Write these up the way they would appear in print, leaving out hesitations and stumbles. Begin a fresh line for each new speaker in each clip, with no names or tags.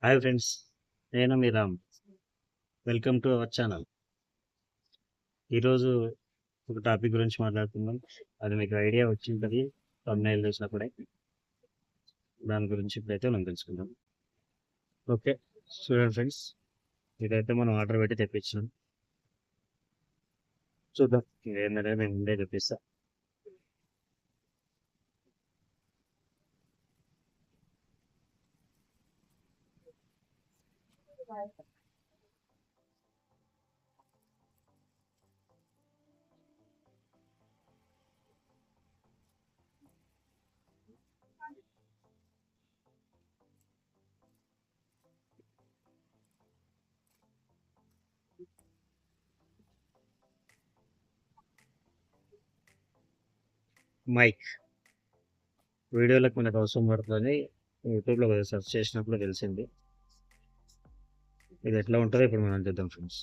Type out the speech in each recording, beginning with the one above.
Hi friends, నేను మీ Ram. Welcome to our channel. ఈరోజు ఒక టాపిక్ గురించి మాట్లాడుకుందాం. అది మీకు ఐడియా వచ్చింటుంది thumbnail చూసినప్పుడే. దాని గురించి ఇప్పుడైతే మనం తెలుసుకుందాం. ఓకే, చూడండి ఫ్రెండ్స్, ఇదైతే మనం ఆర్డర్ పెట్టి తెప్పించినాం. చూద్దాం ఏంటంటే నేను ముందే తెప్పిస్తా. మైక్ వీడియోలకు మనకు అవసరం పడుతుంది. యూట్యూబ్లో సెర్చ్ చేసినప్పుడు తెలిసింది. ఇది ఎట్లా ఉంటుందో ఇప్పుడు మనం చూద్దాం ఫ్రెండ్స్.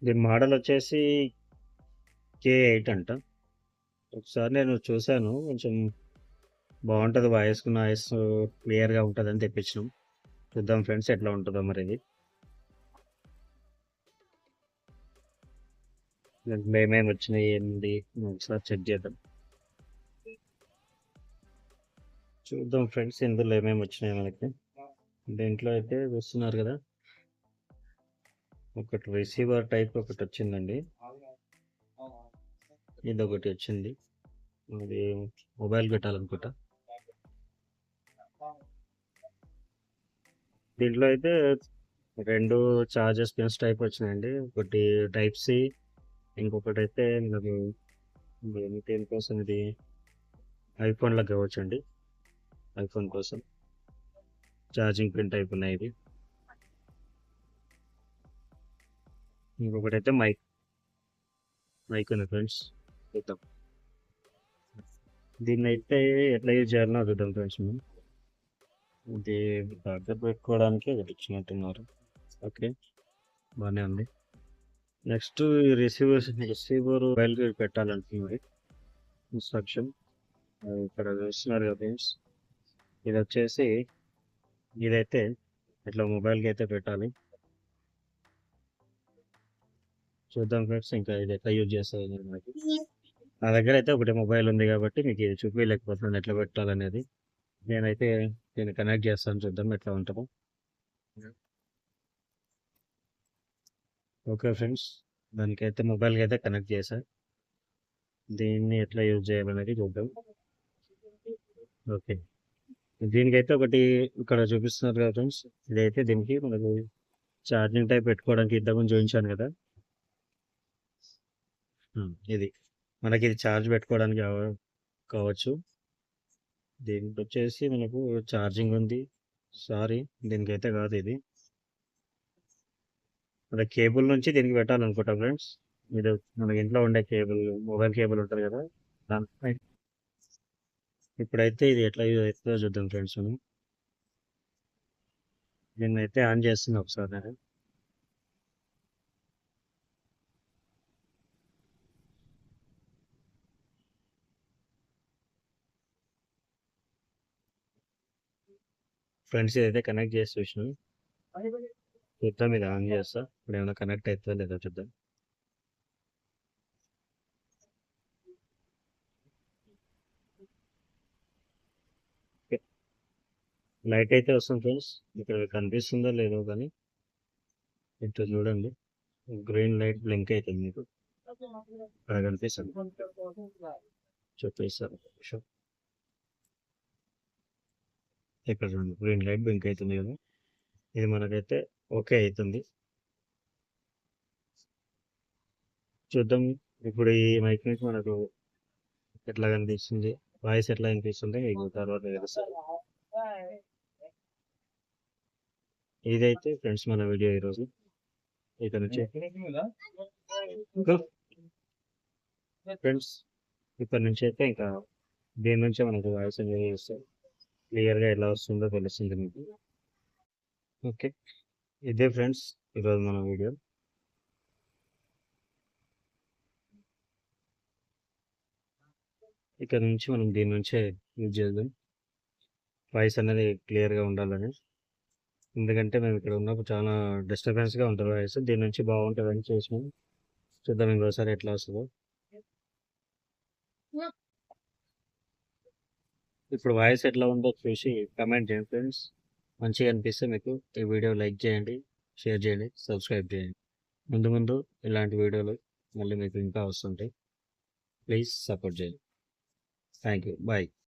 దీని మోడల్ వచ్చేసి K8 అంట. ఒకసారి నేను చూశాను, కొంచెం బాగుంటుంది, వాయిస్ క్లియర్గా ఉంటుందని తెప్పించినాం. చూద్దాం ఫ్రెండ్స్ ఎట్లా ఉంటుందో మరి ఇది. దీంట్లో ఏమేమి వచ్చినాయి ఏంటి ఒకసారి చెక్ చేద్దాం. చూద్దాం ఫ్రెండ్స్ ఇందులో ఏమేమి వచ్చినాయి మనకి. దీంట్లో అయితే చూస్తున్నారు కదా, ఒకటి రిసీవర్ టైప్ ఒకటి వచ్చిందండి. ఇది ఒకటి వచ్చింది, అది మొబైల్ పెట్టాలనుకుంటా. దీంట్లో అయితే రెండు చార్జెస్ పిన్స్ టైప్ వచ్చినాయండి. ఒకటి టైప్ సి, ఇంకొకటి అయితే మనకు దేనికోసం ఇది ఐఫోన్లకు కావచ్చండి. ఐఫోన్ కోసం ఛార్జింగ్ పిన్ టైప్ ఉన్నాయి ఇది. ఇంకొకటి అయితే మైక్ ఉంది ఫ్రెండ్స్. చూద్దాం దీన్ని అయితే ఎట్లా యూజ్ చేయాలో చూద్దాం ఫ్రెండ్స్. మనం ఇది దగ్గర పెట్టుకోవడానికి ఒకటి ఇచ్చినట్టున్నారు. ఓకే, బాగానే ఉంది. నెక్స్ట్ రిసీవర్ మొబైల్ పెట్టాలంటున్నారు ఇన్స్ట్రక్షన్. ఇక్కడ చూస్తున్నారు కదా ఫ్రెండ్స్, ఇది వచ్చేసి ఇదైతే ఇట్లా మొబైల్కి అయితే పెట్టాలి. చూద్దాం ఫ్రెండ్స్ ఇంకా ఇది ఎట్లా యూజ్ చేస్తుంది మనకి. నా దగ్గర అయితే ఒకటి మొబైల్ ఉంది కాబట్టి మీకు ఇది చూపించలేకపోతున్నాను ఎట్లా పెట్టాలనేది. నేనైతే దీన్ని కనెక్ట్ చేస్తాను, చూద్దాం ఎట్లా ఉంటుందో. ఓకే ఫ్రెండ్స్, దానికైతే మొబైల్కి అయితే కనెక్ట్ చేశా. దీన్ని ఎట్లా యూజ్ చేయాలనేది చూద్దాం. ఓకే, దీనికైతే ఒకటి ఇక్కడ చూపిస్తున్నారు కదా ఫ్రెండ్స్, ఇదైతే దీనికి మనకు ఛార్జింగ్ టైప్ పెట్టుకోవడానికి ఇంతకుముందు చూపించాను కదా. ఇది మనకి ఇది ఛార్జ్ పెట్టుకోవడానికి కావచ్చు. దీనికి వచ్చేసి మనకు ఛార్జింగ్ ఉంది. సారీ, దీనికైతే కాదు ఇది. మన కేబుల్ నుంచి దీనికి పెట్టాలనుకుంటా ఫ్రెండ్స్. ఇది మనకి ఇంట్లో ఉండే కేబుల్, మొబైల్ కేబుల్ ఉంటుంది కదా, దానిపై. ఇప్పుడైతే ఇది ఎట్లా యూజ్ అవుతుందో చూద్దాం ఫ్రెండ్స్. మనం దీన్ని అయితే ఆన్ చేస్తున్నా ఒకసారి నేను. ఫ్రెండ్స్ ఇదైతే కనెక్ట్ చేసి చూసినాం. చూద్దాం, ఇది ఆన్ చేస్తా. ఇప్పుడు ఏమైనా కనెక్ట్ అవుతుందో లేదో చూద్దాం. లైట్ అయితే వస్తుంది ఫ్రెండ్స్, ఇక్కడ కనిపిస్తుందో లేదో కానీ ఇటు చూడండి, గ్రీన్ లైట్ బ్లింక్ అవుతుంది మీకు ఇక్కడ కనిపిస్తుంది. చూపిస్తాను ఇక్కడ చూడండి, గ్రీన్ లైట్ బ్లింక్ అవుతుంది కదా. ఇది మనకైతే ఓకే అవుతుంది. చూద్దాం ఇప్పుడు ఈ మైక్ నుంచి మనకు ఎట్లా కనిపిస్తుంది, వాయిస్ ఎట్లా అనిపిస్తుంది మీకు తర్వాత తెలుస్తుంది. ఇదైతే ఫ్రెండ్స్ మన వీడియో ఈరోజు. ఇక్కడ నుంచి ఫ్రెండ్స్, ఇప్పటి నుంచి అయితే ఇంకా దీని నుంచే మనకు వాయిస్ ఎంజాయ్ చేస్తే క్లియర్గా ఎలా వస్తుందో తెలుస్తుంది మీకు. ఓకే, ఇదే ఫ్రెండ్స్ ఈరోజు మన వీడియో. ఇక్కడ నుంచి మనం దీని నుంచే యూజ్ చేద్దాం. వాయిస్ అనేది క్లియర్‌గా ఉండాలని. ఎందుకంటే మేము ఇక్కడ ఉన్నప్పుడు చాలా డిస్టర్బెన్స్‌గా ఉంటది వాయిస్. దీని నుంచి బాగుంటదని చేసినాం. చూద్దాం ఇంకోసారి ఎట్లా వస్తదో. ఇప్పుడు వాయిస్ ఎట్లా ఉందో చూసి కామెంట్ చేయండి ఫ్రెండ్స్. మంచిగా అనిపిస్తే మీకు ఈ వీడియో లైక్ చేయండి, షేర్ చేయండి, సబ్స్క్రైబ్ చేయండి. ముందు ముందు ఇలాంటి వీడియోలు మళ్ళీ మీకు ఇంకా వస్తుంటాయి. ప్లీజ్ సపోర్ట్ చేయండి. Thank you. బాయ్.